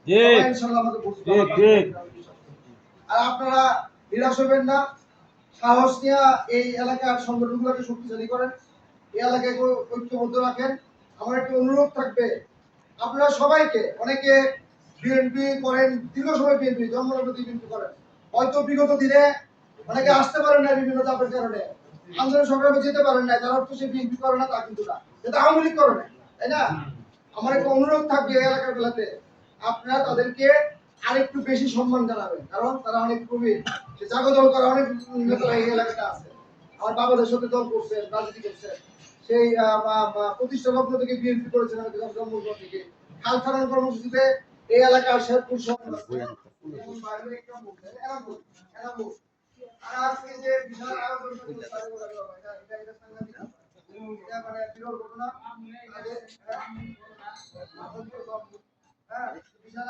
ইনশাআল্লাহ আমাদের ভোট আর আপনারা নিরাশ হবেন না, সাহস নিয়ে এই এলাকার সংগঠনগুলোকে শক্তিশালী করেন, এই এলাকায় ঐক্যবদ্ধ রাখেন। আমার একটা অনুরোধ থাকবে আপনারা সবাইকে, অনেকে বিএনপি করেন, দীর্ঘ সময় বিএনপি জন্মলগ্ন বিএনপি করেন, হয়তো বিগত দিনে অনেকে আসতে পারেন না বিভিন্ন চাপের কারণে, আন্দোলন সংগ্রামে যেতে পারেন না, তার অর্থ সে বিএনপি করে না তা কিন্তু না, সেটা আওয়ামী লীগ করে না, তাই না? আমার একটা অনুরোধ থাকবে এই এলাকার বেলাতে আপনারা তাদেরকে আরেকটু বেশি সম্মান জানাবেন, কারণ তারা অনেক প্রবীণ, সে জাগো দল করা অনেক নেতারা এই এলাকাটা আছে, আমার বাবাদের সাথে দল করছে, রাজনীতি করছে, সেই প্রতিষ্ঠা লগ্ন থেকে বিএনপি করেছেন জন্মগ্রহণ থেকে খাল খানন কর্মসূচিতে এই এলাকার শেরপুর আজকে যে বিশাল আয়োজন মানে বিরল ঘটনা, বিশাল